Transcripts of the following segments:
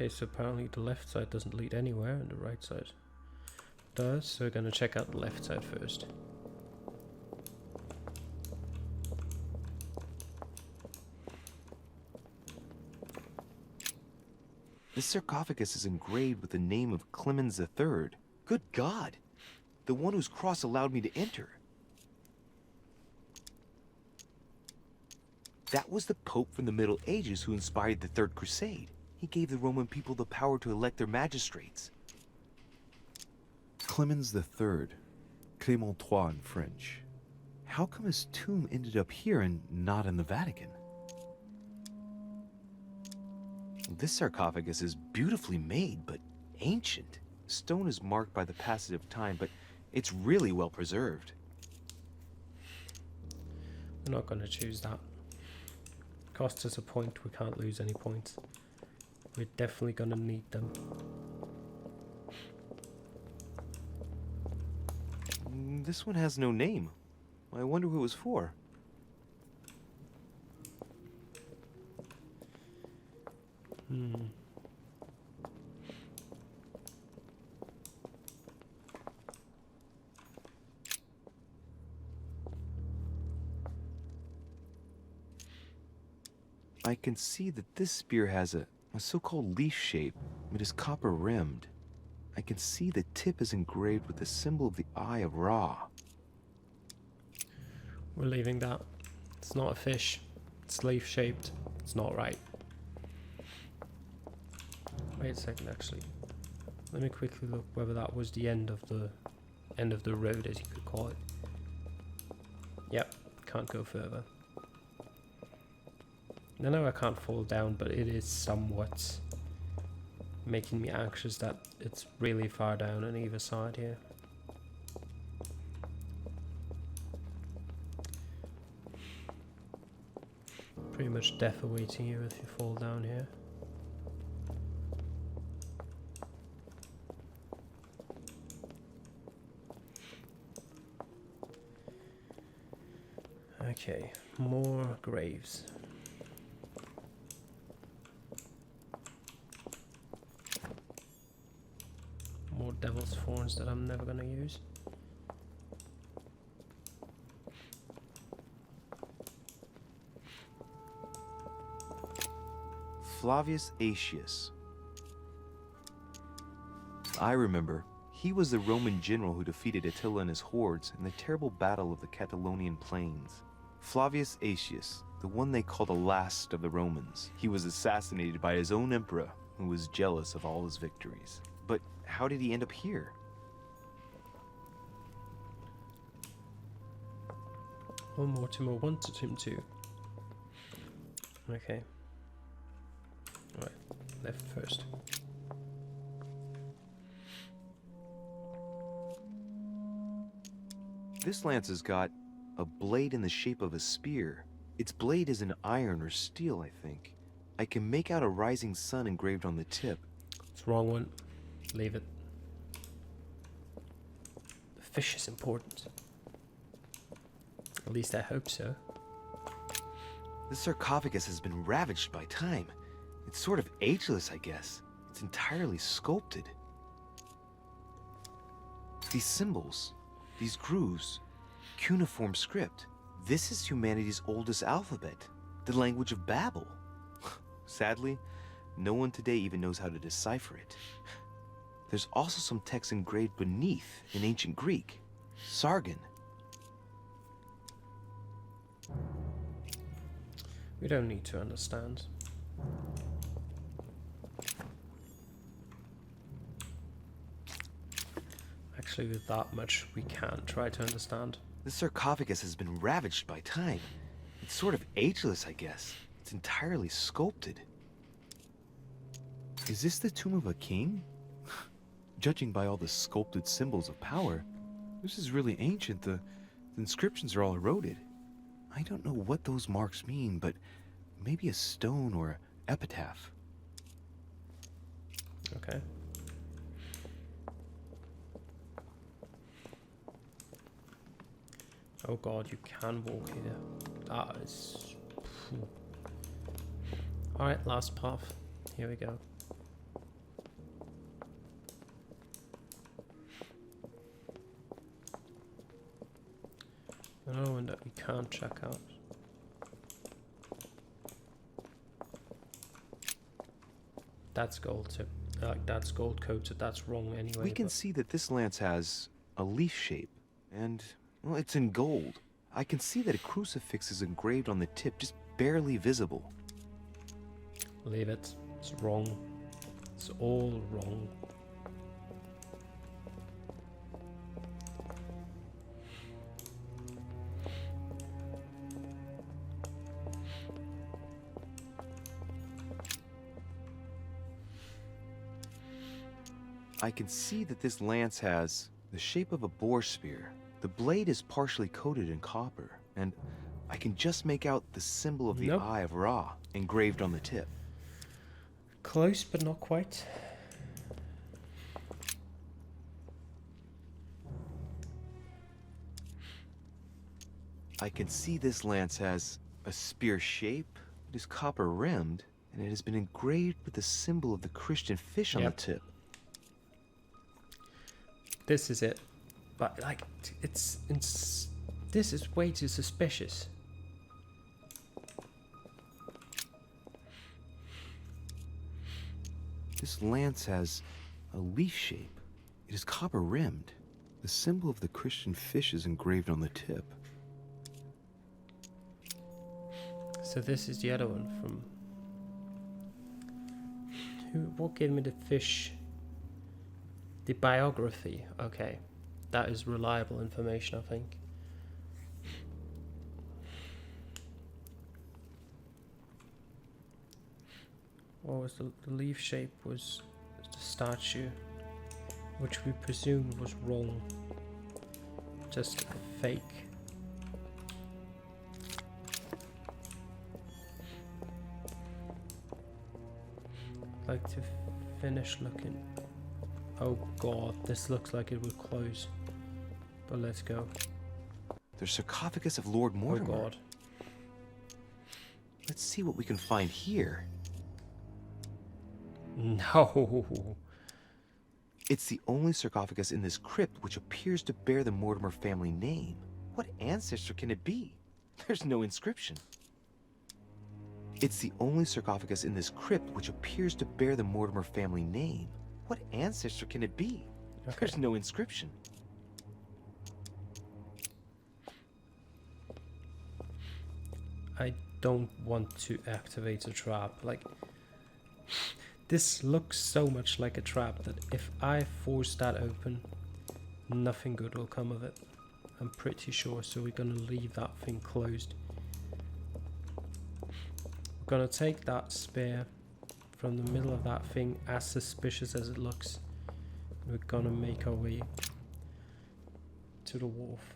Okay, so apparently the left side doesn't lead anywhere and the right side does, so we're gonna check out the left side first. This sarcophagus is engraved with the name of Clemens III. Good God! The one whose cross allowed me to enter. That was the Pope from the Middle Ages who inspired the Third Crusade. He gave the Roman people the power to elect their magistrates. Clemens III. Clément III in French. How come his tomb ended up here and not in the Vatican? This sarcophagus is beautifully made, but ancient. Stone is marked by the passage of time, but it's really well preserved. We're not going to choose that. Cost us a point, we can't lose any points. We're definitely going to need them. This one has no name. I wonder who it was for. I can see that this spear has a so-called leaf shape. It is copper rimmed. I can see the tip is engraved with the symbol of the Eye of Ra. We're leaving that. It's not a fish. It's leaf shaped. It's not right. Wait a second, actually. Let me quickly look whether that was the end of the road, as you could call it. Yep, can't go further. I know I can't fall down, but it is somewhat making me anxious that it's really far down on either side here. Pretty much death awaiting you if you fall down here. Okay, more graves. More devil's thorns that I'm never gonna use. Flavius Aetius. I remember. He was the Roman general who defeated Attila and his hordes in the terrible battle of the Catalonian plains. Flavius Aetius, the one they call the last of the Romans. He was assassinated by his own emperor, who was jealous of all his victories. But how did he end up here? Or Mortimer wanted him to. Okay. Alright, left first. This lance has got a blade in the shape of a spear. Its blade is in iron or steel, I think. I can make out a rising sun engraved on the tip. It's the wrong one. Leave it. The fish is important. At least I hope so. This sarcophagus has been ravaged by time. It's sort of ageless, I guess. It's entirely sculpted. These symbols, these grooves, cuneiform script. This is humanity's oldest alphabet, the language of Babel. Sadly, no one today even knows how to decipher it. There's also some text engraved beneath in ancient Greek, Sargon. We don't need to understand. Actually, with that much, we can try to understand. The sarcophagus has been ravaged by time. It's sort of ageless, I guess. It's entirely sculpted. Is this the tomb of a king? Judging by all the sculpted symbols of power, this is really ancient. The inscriptions are all eroded. I don't know what those marks mean, but maybe a stone or epitaph. Okay. Oh god, you can walk here. That is... Alright, last path. Here we go. Another one that we can't check out. That's gold tip. Like that's gold coated. That's wrong anyway. We can see that this lance has a leaf shape, and well, it's in gold. I can see that a crucifix is engraved on the tip, just barely visible. Leave it. It's wrong. It's all wrong. I can see that this lance has the shape of a boar spear. The blade is partially coated in copper, and I can just make out the symbol of the Nope. Eye of Ra engraved on the tip. Close, but not quite. I can see this lance has a spear shape. It is copper rimmed, and it has been engraved with the symbol of the Christian fish on the Yep. tip. This is it. But like, it's this is way too suspicious. This lance has a leaf shape. It is copper rimmed. The symbol of the Christian fish is engraved on the tip. So this is the other one from what gave me the fish? The biography. Okay. That is reliable information, I think. What was the leaf shape was the statue, which we presumed was wrong. Just fake. Like to finish looking. Oh god, this looks like it will close. But let's go. The sarcophagus of Lord Oh Mortimer. god. Let's see what we can find here. No. It's the only sarcophagus in this crypt which appears to bear the Mortimer family name. What ancestor can it be? There's no inscription. It's the only sarcophagus in this crypt which appears to bear the Mortimer family name. What ancestor can it be? Okay. There's no inscription. I don't want to activate a trap. Like, this looks so much like a trap that if I force that open, nothing good will come of it. I'm pretty sure, so we're gonna leave that thing closed. We're gonna take that spear from the middle of that thing, as suspicious as it looks. We're gonna make our way to the wharf.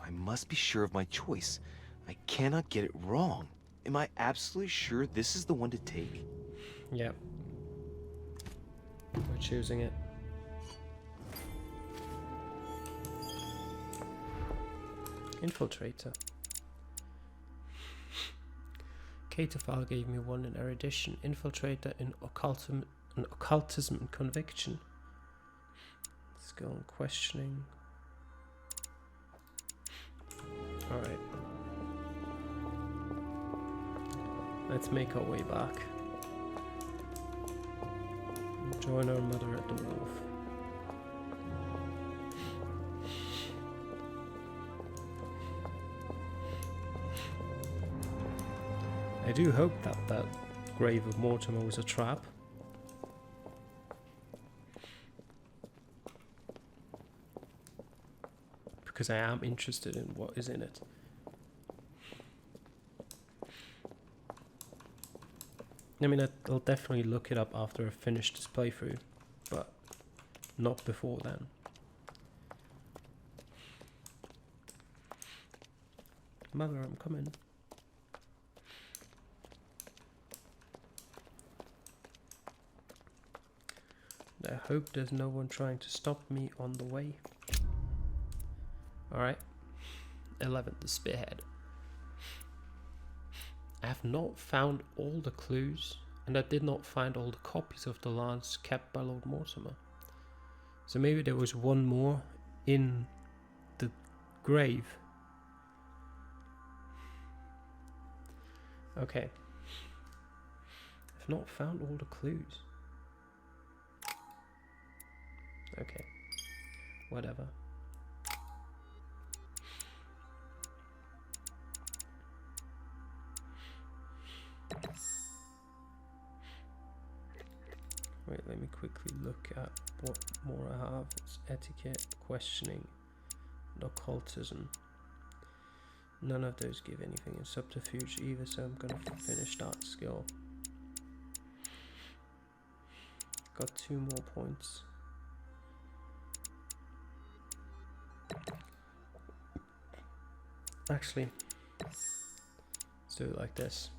I must be sure of my choice. I cannot get it wrong. Am I absolutely sure this is the one to take? Yep. We're choosing it. Infiltrator. Caterfile gave me one in erudition. Infiltrator in occultism and conviction. Let's go on questioning. Alright. Let's make our way back. Join our mother at the wharf. I do hope that that grave of Mortimer was a trap. Because I am interested in what is in it. I mean, I'll definitely look it up after I finish this playthrough, but not before then. Mother, I'm coming. I hope there's no one trying to stop me on the way. Alright. 11, the spearhead. I have not found all the clues, and I did not find all the copies of the lance kept by Lord Mortimer. So maybe there was one more in grave. Okay. I've not found all the clues. Okay. Whatever. Wait, let me quickly look at what more I have. It's etiquette, questioning, and occultism. None of those give anything in subterfuge either, so I'm gonna finish that skill. Got 2 more points. Actually, let's do it like this.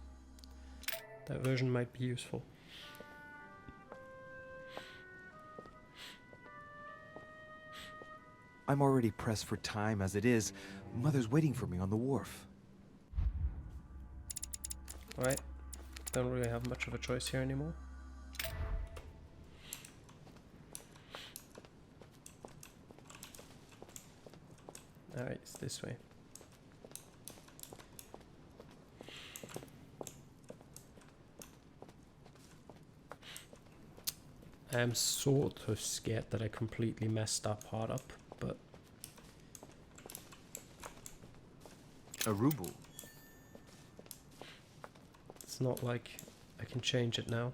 That version might be useful. I'm already pressed for time as it is. Mother's waiting for me on the wharf. Alright, don't really have much of a choice here anymore. Alright, it's this way. I'm sort of scared that I completely messed that part up, but... A ruble. It's not like I can change it now.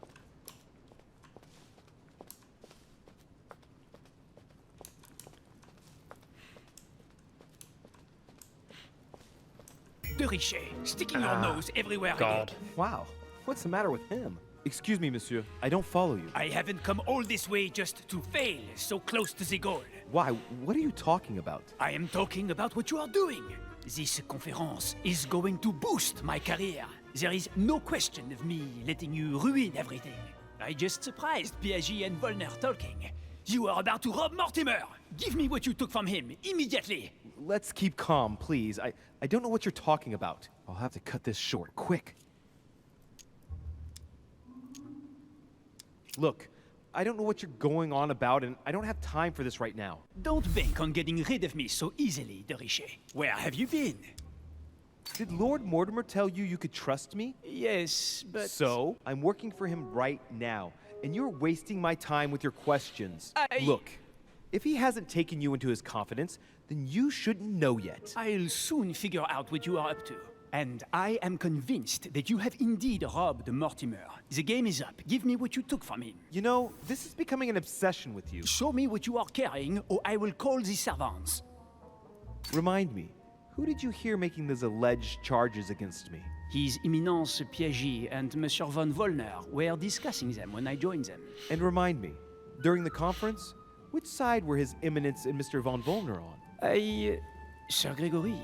De Richet, sticking your nose everywhere God. again. Wow, what's the matter with him? Excuse me, monsieur. I don't follow you. I haven't come all this way just to fail so close to the goal. Why? What are you talking about? I am talking about what you are doing. This conference is going to boost my career. There is no question of me letting you ruin everything. I just surprised Piaget and Volner talking. You are about to rob Mortimer. Give me what you took from him immediately. Let's keep calm, please. I don't know what you're talking about. I'll have to cut this short, quick. Look, I don't know what you're going on about, and I don't have time for this right now. Don't bank on getting rid of me so easily, De Richet. Where have you been? Did Lord Mortimer tell you you could trust me? Yes, but... So, I'm working for him right now, and you're wasting my time with your questions. Look, if he hasn't taken you into his confidence, then you shouldn't know yet. I'll soon figure out what you are up to. And I am convinced that you have indeed robbed Mortimer. The game is up. Give me what you took from him. You know, this is becoming an obsession with you. Show me what you are carrying, or I will call the servants. Remind me, who did you hear making those alleged charges against me? His Eminence Piaget and Monsieur von Volner were discussing them when I joined them. And remind me, during the conference, which side were His Eminence and Mr. von Volner on? Sir Gregory.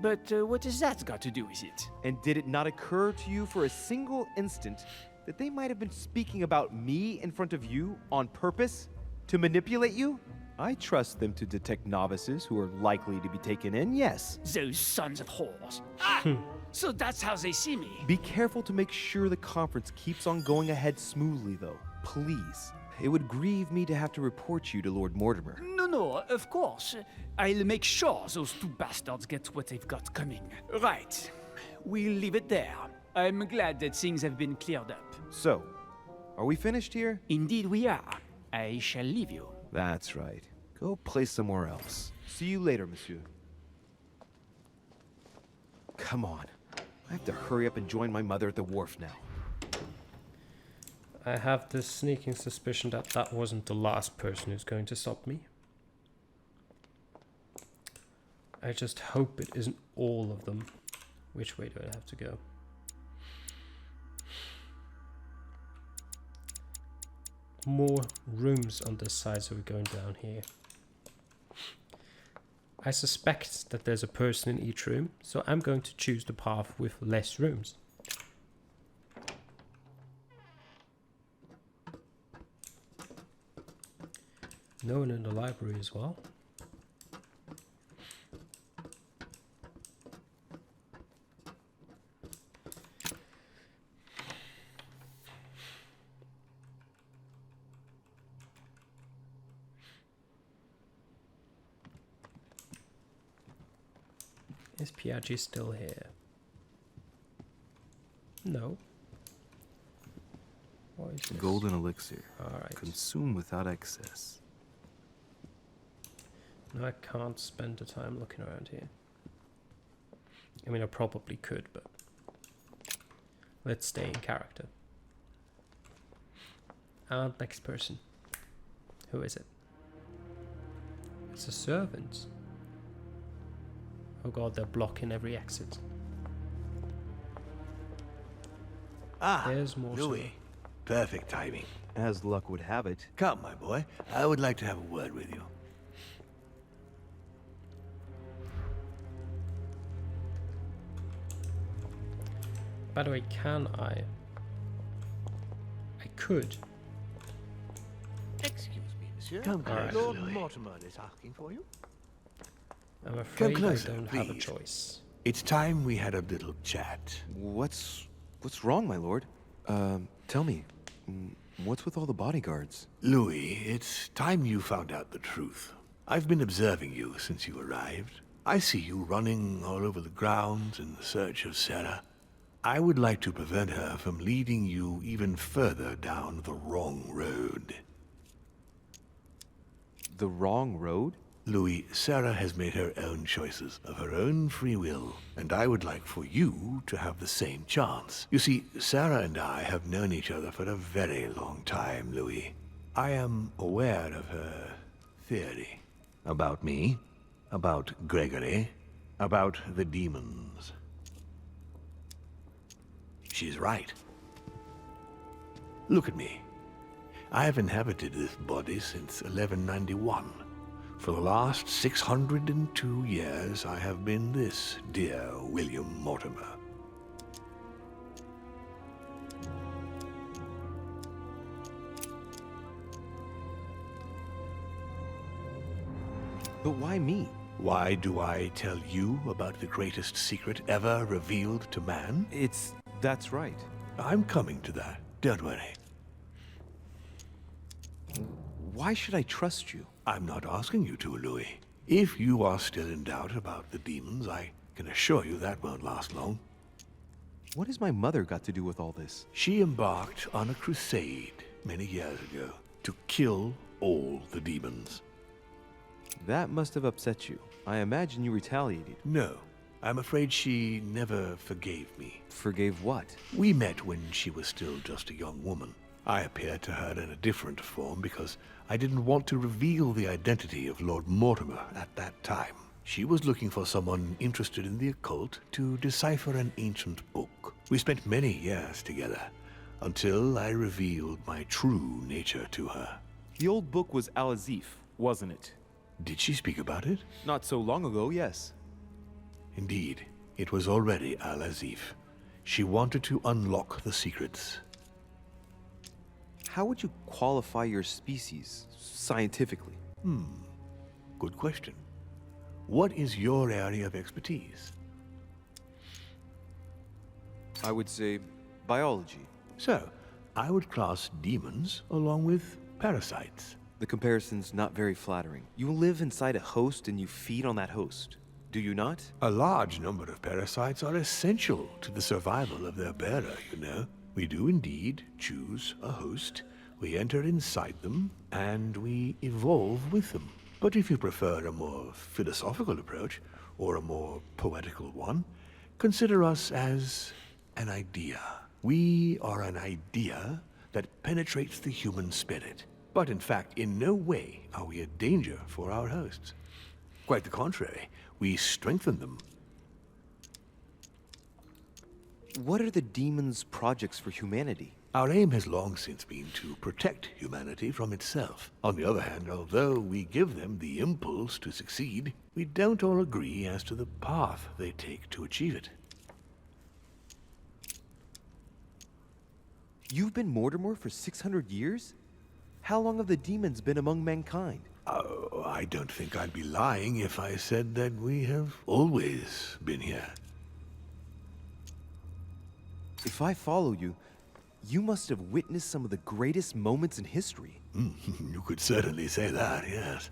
But what has that got to do with it? And did it not occur to you for a single instant that they might have been speaking about me in front of you on purpose? To manipulate you? I trust them to detect novices who are likely to be taken in, yes. Those sons of whores. So that's how they see me. Be careful to make sure the conference keeps on going ahead smoothly, though. Please. It would grieve me to have to report you to Lord Mortimer. No, of course. I'll make sure those 2 bastards get what they've got coming. Right. We'll leave it there. I'm glad that things have been cleared up. So, are we finished here? Indeed we are. I shall leave you. That's right. Go play somewhere else. See you later, monsieur. Come on. I have to hurry up and join my mother at the wharf now. I have this sneaking suspicion that that wasn't the last person who's going to stop me. I just hope it isn't all of them. Which way do I have to go? More rooms on this side, so we're going down here. I suspect that there's a person in each room, so I'm going to choose the path with less rooms. No one in the library as well. Is Piaggi still here? No. What is this? Golden elixir. Alright. Consume without excess. No, I can't spend the time looking around here. I mean, I probably could, but let's stay in character. And next person. Who is it? It's a servant. Oh god, they're blocking every exit. Ah, There's more Louis. Perfect timing. As luck would have it. Come, my boy. I would like to have a word with you. By the way, can I? I could. Excuse me, monsieur. Come Alright. closer, Lord Louis. Mortimer is asking for you. I'm afraid closer, I don't have a please. choice. It's time we had a little chat. What's wrong, my lord? Tell me. What's with all the bodyguards? Louis, it's time you found out the truth. I've been observing you since you arrived. I see you running all over the grounds in the search of Sarah. I would like to prevent her from leading you even further down the wrong road. The wrong road? Louis, Sarah has made her own choices of her own free will, and I would like for you to have the same chance. You see, Sarah and I have known each other for a very long time, Louis. I am aware of her theory. About me, about Gregory, about the demons. She's right. Look at me. I have inhabited this body since 1191. For the last 602 years, I have been this dear William Mortimer. But why me? Why do I tell you about the greatest secret ever revealed to man? That's right. I'm coming to that. Don't worry. Why should I trust you? I'm not asking you to, Louis. If you are still in doubt about the demons, I can assure you that won't last long. What has my mother got to do with all this? She embarked on a crusade many years ago to kill all the demons. That must have upset you. I imagine you retaliated. No, I'm afraid she never forgave me. Forgave what? We met when she was still just a young woman. I appeared to her in a different form because I didn't want to reveal the identity of Lord Mortimer at that time. She was looking for someone interested in the occult to decipher an ancient book. We spent many years together until I revealed my true nature to her. The old book was Al-Azif, wasn't it? Did she speak about it? Not so long ago, yes. Indeed, it was already Al-Azif. She wanted to unlock the secrets. How would you qualify your species, scientifically? Good question. What is your area of expertise? I would say biology. So, I would class demons along with parasites. The comparison's not very flattering. You live inside a host and you feed on that host. Do you not? A large number of parasites are essential to the survival of their bearer, you know. We do indeed choose a host, we enter inside them, and we evolve with them. But if you prefer a more philosophical approach, or a more poetical one, consider us as an idea. We are an idea that penetrates the human spirit. But in fact, in no way are we a danger for our hosts. Quite the contrary, we strengthen them. What are the demons' projects for humanity? Our aim has long since been to protect humanity from itself. On the other hand, although we give them the impulse to succeed, we don't all agree as to the path they take to achieve it. You've been Mortimer for 600 years? How long have the demons been among mankind? Oh, I don't think I'd be lying if I said that we have always been here. If I follow you, you must have witnessed some of the greatest moments in history. You could certainly say that, yes.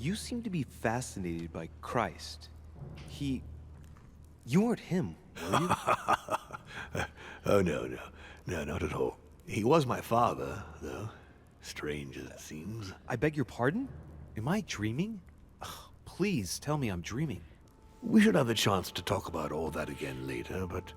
You seem to be fascinated by Christ. You weren't him, were you? Oh, no, not at all. He was my father, though. Strange as it seems. I beg your pardon? Am I dreaming? Ugh, please tell me I'm dreaming. We should have the chance to talk about all that again later, but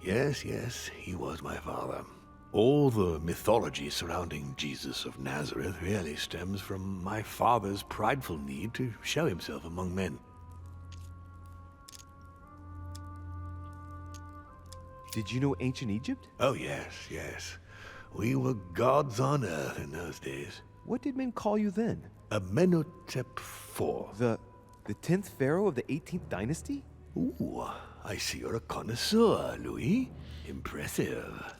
yes, he was my father. All the mythology surrounding Jesus of Nazareth really stems from my father's prideful need to show himself among men. Did you know ancient Egypt? Oh, yes. We were gods on earth in those days. What did men call you then? Amenhotep IV. The 10th pharaoh of the 18th dynasty? Ooh, I see you're a connoisseur, Louis. Impressive.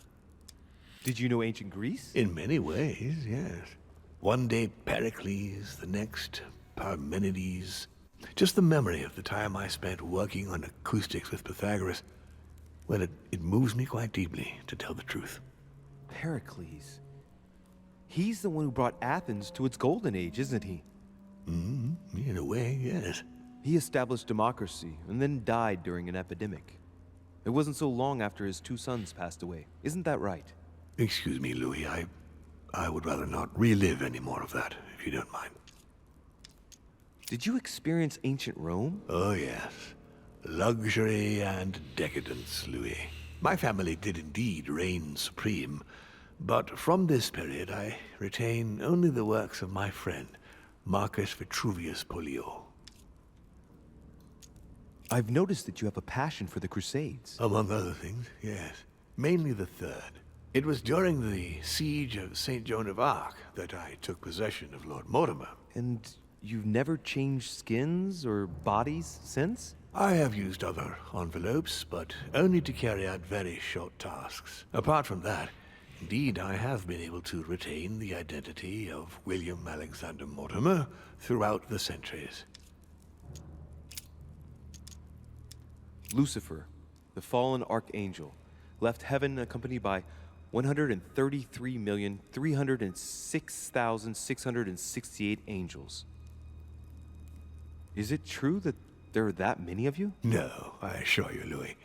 Did you know ancient Greece? In many ways, yes. One day Pericles, the next Parmenides. Just the memory of the time I spent working on acoustics with Pythagoras. Well, it moves me quite deeply, to tell the truth. Pericles. He's the one who brought Athens to its golden age, isn't he? In a way, yes. He established democracy and then died during an epidemic. It wasn't so long after his 2 sons passed away. Isn't that right? Excuse me, Louis. I would rather not relive any more of that, if you don't mind. Did you experience ancient Rome? Oh, yes. Luxury and decadence, Louis. My family did indeed reign supreme, but from this period I retain only the works of my friend, Marcus Vitruvius Pollio. I've noticed that you have a passion for the Crusades. Among other things, yes. Mainly the third. It was during the siege of St. Joan of Arc that I took possession of Lord Mortimer. And you've never changed skins or bodies since? I have used other envelopes, but only to carry out very short tasks. Apart from that, indeed, I have been able to retain the identity of William Alexander Mortimer throughout the centuries. Lucifer, the fallen archangel, left heaven accompanied by 133,306,668 angels. Is it true that there are that many of you? No, I assure you, Louis.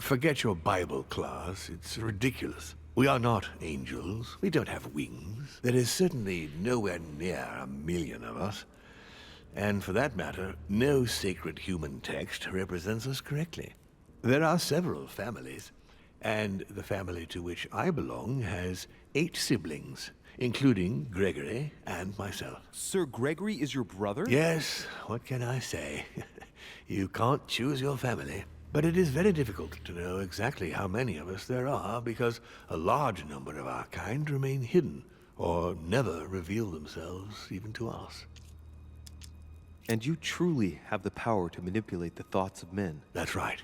Forget your Bible class. It's ridiculous. We are not angels. We don't have wings. There is certainly nowhere near 1 million of us. And for that matter, no sacred human text represents us correctly. There are several families, and the family to which I belong has 8 siblings, including Gregory and myself. Sir Gregory is your brother? Yes, what can I say? You can't choose your family. But it is very difficult to know exactly how many of us there are, because a large number of our kind remain hidden, or never reveal themselves even to us. And you truly have the power to manipulate the thoughts of men. That's right.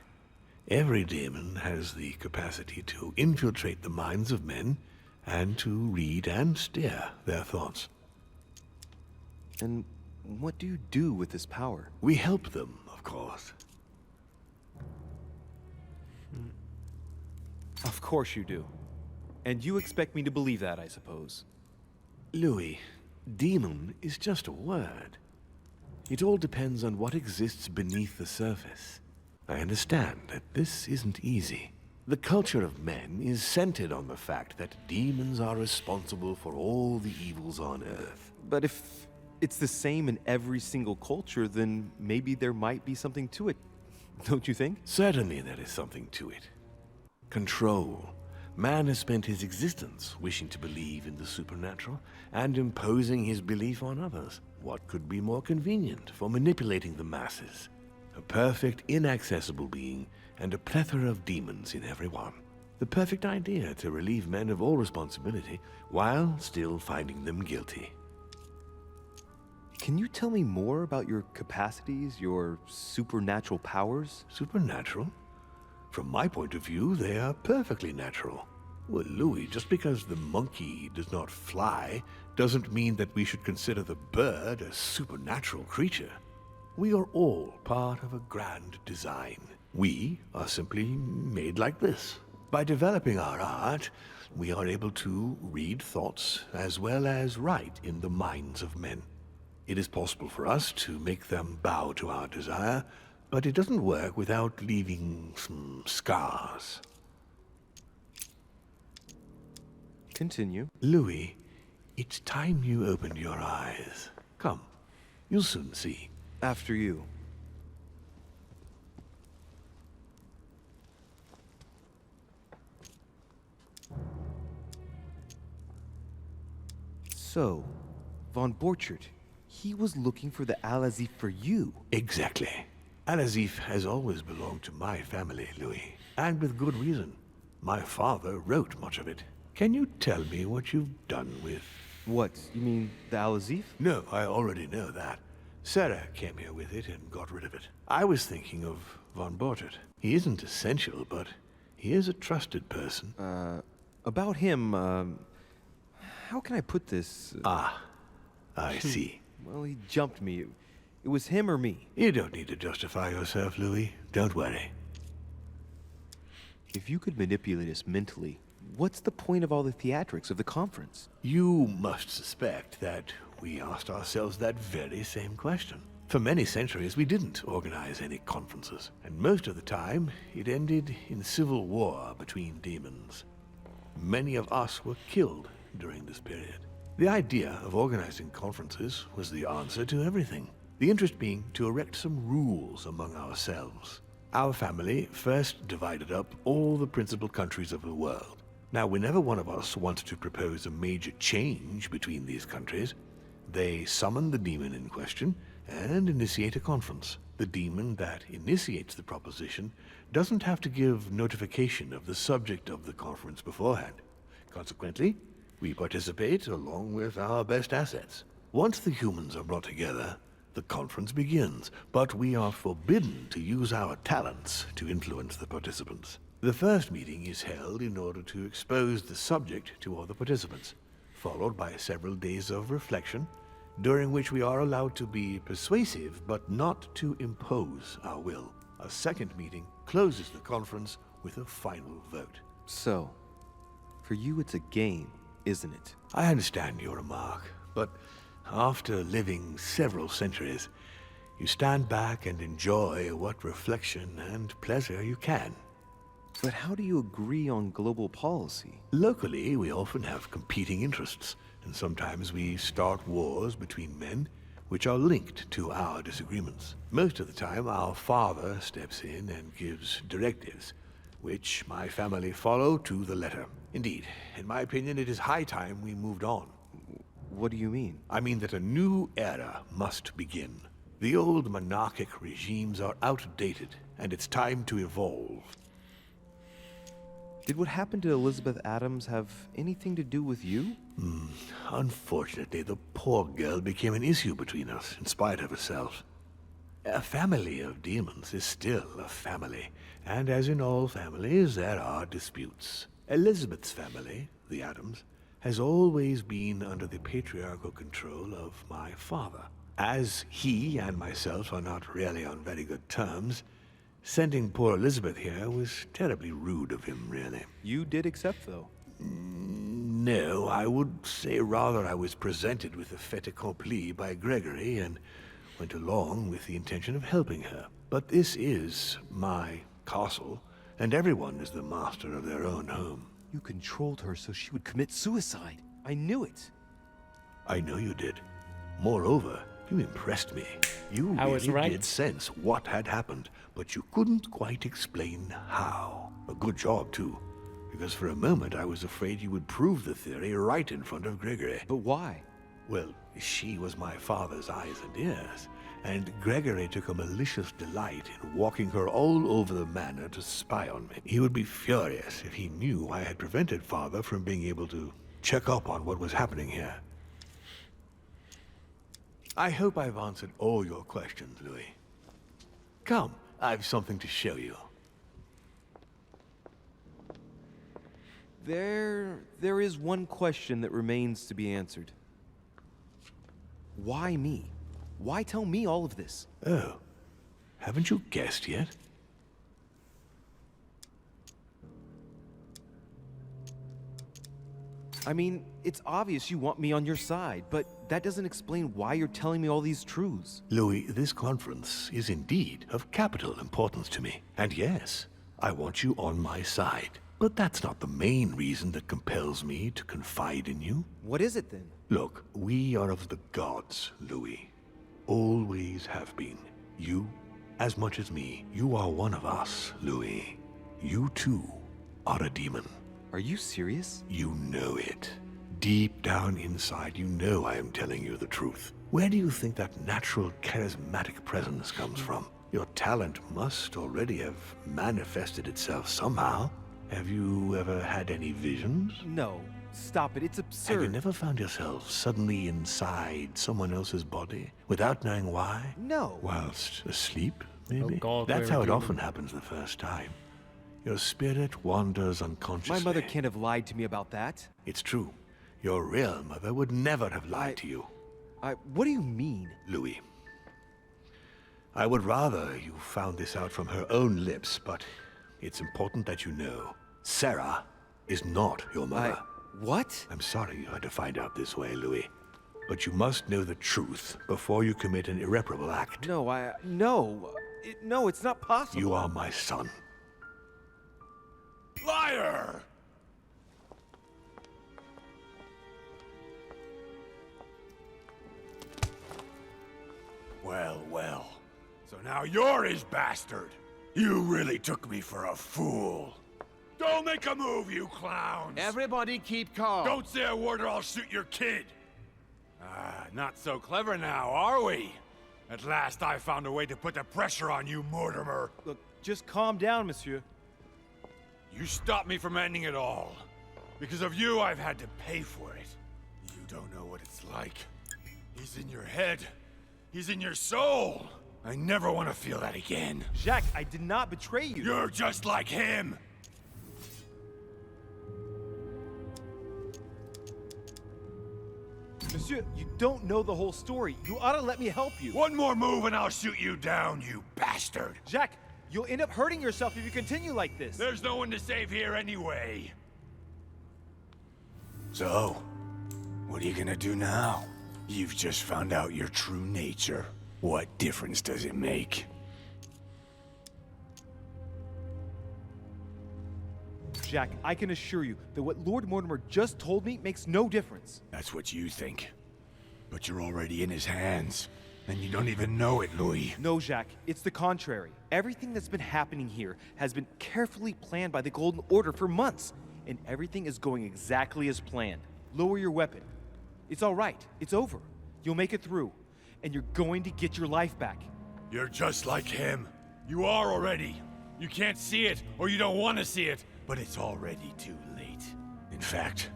Every demon has the capacity to infiltrate the minds of men and to read and steer their thoughts. And what do you do with this power? We help them, of course. Of course you do. And you expect me to believe that, I suppose. Louis, demon is just a word. It all depends on what exists beneath the surface. I understand that this isn't easy. The culture of men is centered on the fact that demons are responsible for all the evils on Earth. But if it's the same in every single culture, then maybe there might be something to it. Don't you think? Certainly there is something to it. Control. Man has spent his existence wishing to believe in the supernatural and imposing his belief on others. What could be more convenient for manipulating the masses? A perfect, inaccessible being and a plethora of demons in every one. The perfect idea to relieve men of all responsibility while still finding them guilty. Can you tell me more about your capacities, your supernatural powers? Supernatural? From my point of view, they are perfectly natural. Well, Louis, just because the monkey does not fly doesn't mean that we should consider the bird a supernatural creature. We are all part of a grand design. We are simply made like this. By developing our art, we are able to read thoughts as well as write in the minds of men. It is possible for us to make them bow to our desire, but it doesn't work without leaving some scars. Continue. Louis, it's time you opened your eyes. Come, you'll soon see. After you. So, Von Borchert, he was looking for the Al-Azif for you. Exactly. Al-Azif has always belonged to my family, Louis, and with good reason. My father wrote much of it. Can you tell me what you've done with... What, you mean the Al-Azif? No, I already know that. Sarah came here with it and got rid of it. I was thinking of Von Borchert. He isn't essential, but he is a trusted person. About him, how can I put this? I see. Well, he jumped me. It was him or me. You don't need to justify yourself, Louis. Don't worry. If you could manipulate us mentally, what's the point of all the theatrics of the conference? You must suspect that we asked ourselves that very same question. For many centuries, we didn't organize any conferences, and most of the time, it ended in civil war between demons. Many of us were killed during this period. The idea of organizing conferences was the answer to everything. The interest being to erect some rules among ourselves. Our family first divided up all the principal countries of the world. Now, whenever one of us wanted to propose a major change between these countries, they summon the demon in question and initiate a conference. The demon that initiates the proposition doesn't have to give notification of the subject of the conference beforehand. Consequently, we participate along with our best assets. Once the humans are brought together, the conference begins, but we are forbidden to use our talents to influence the participants. The first meeting is held in order to expose the subject to all the participants, followed by several days of reflection, during which we are allowed to be persuasive but not to impose our will. A second meeting closes the conference with a final vote. So, for you it's a game, isn't it? I understand your remark, but after living several centuries, you stand back and enjoy what reflection and pleasure you can. But how do you agree on global policy? Locally, we often have competing interests, and sometimes we start wars between men which are linked to our disagreements. Most of the time, our father steps in and gives directives, which my family follow to the letter. Indeed, in my opinion, it is high time we moved on. What do you mean? I mean that a new era must begin. The old monarchic regimes are outdated, and it's time to evolve. Did what happened to Elizabeth Adams have anything to do with you? Unfortunately, the poor girl became an issue between us, in spite of herself. A family of demons is still a family, and as in all families, there are disputes. Elizabeth's family, the Adams, has always been under the patriarchal control of my father. As he and myself are not really on very good terms, sending poor Elizabeth here was terribly rude of him, really. You did accept, though. No, I would say rather I was presented with a fait accompli by Gregory and went along with the intention of helping her. But this is my castle, and everyone is the master of their own home. You controlled her so she would commit suicide. I knew it. I know you did. Moreover, you impressed me. You I was really right. did sense what had happened, but you couldn't quite explain how. A good job, too. Because for a moment I was afraid you would prove the theory right in front of Gregory. But why? Well, she was my father's eyes and ears, and Gregory took a malicious delight in walking her all over the manor to spy on me. He would be furious if he knew I had prevented father from being able to check up on what was happening here. I hope I've answered all your questions, Louis. Come, I've something to show you. There is one question that remains to be answered. Why me? Why tell me all of this? Oh, haven't you guessed yet? I mean, it's obvious you want me on your side, but that doesn't explain why you're telling me all these truths. Louis, this conference is indeed of capital importance to me. And yes, I want you on my side. But that's not the main reason that compels me to confide in you. What is it then? Look, we are of the gods, Louis. Always have been. You, as much as me, you are one of us, Louis. You too are a demon. Are you serious? You know it. Deep down inside, you know I am telling you the truth. Where do you think that natural, charismatic presence comes from? Your talent must already have manifested itself somehow. Have you ever had any visions? No. Stop it. It's absurd. Have you never found yourself suddenly inside someone else's body without knowing why? No. Whilst asleep, maybe? God, That's we're how it demon. often happens the first time. Your spirit wanders unconsciously. My mother can't have lied to me about that. It's true. Your real mother would never have lied to you, What do you mean? Louis. I would rather you found this out from her own lips, but it's important that you know. Sarah is not your mother. What? I'm sorry you had to find out this way, Louis. But you must know the truth before you commit an irreparable act. No, no, it's not possible. You are my son. Liar! Well, well. So now you're his bastard. You really took me for a fool. Don't make a move, you clowns! Everybody keep calm. Don't say a word or I'll shoot your kid! Not so clever now, are we? At last I found a way to put the pressure on you, Mortimer. Look, just calm down, monsieur. You stopped me from ending it all. Because of you, I've had to pay for it. You don't know what it's like. He's in your head. He's in your soul. I never want to feel that again. Jacques, I did not betray you. You're just like him. Monsieur, you don't know the whole story. You ought to let me help you. One more move and I'll shoot you down, you bastard. Jacques, you'll end up hurting yourself if you continue like this. There's no one to save here anyway. So, what are you gonna do now? You've just found out your true nature. What difference does it make? Jack, I can assure you that what Lord Mortimer just told me makes no difference. That's what you think. But you're already in his hands. And you don't even know it, Louis. No, Jacques, it's the contrary. Everything that's been happening here has been carefully planned by the Golden Order for months, and everything is going exactly as planned. Lower your weapon. It's all right. It's over. You'll make it through, and you're going to get your life back. You're just like him. You are already. You can't see it, or you don't want to see it, but it's already too late. In fact,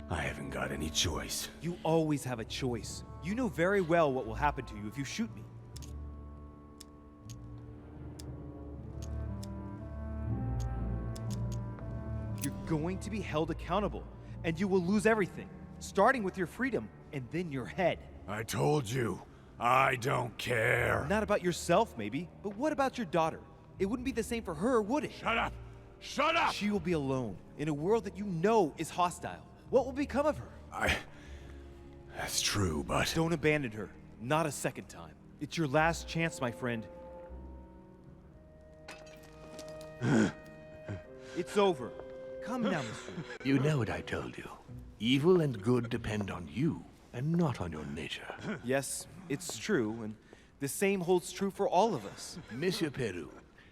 I haven't got any choice. You always have a choice. You know very well what will happen to you if you shoot me. You're going to be held accountable, and you will lose everything, starting with your freedom and then your head. I told you, I don't care. Not about yourself, maybe, but what about your daughter? It wouldn't be the same for her, would it? Shut up! Shut up! She will be alone, in a world that you know is hostile. What will become of her? That's true, but... Don't abandon her. Not a second time. It's your last chance, my friend. It's over. Come now, monsieur. You know what I told you. Evil and good depend on you, and not on your nature. Yes, it's true, and the same holds true for all of us. Monsieur Peru,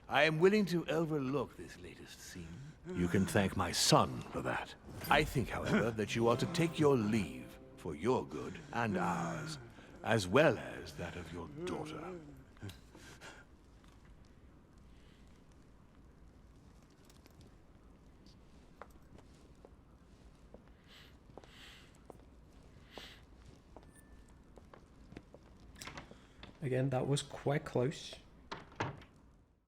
I am willing to overlook this latest scene. You can thank my son for that. I think, however, that you ought to take your leave for your good and ours, as well as that of your daughter. Again, that was quite close.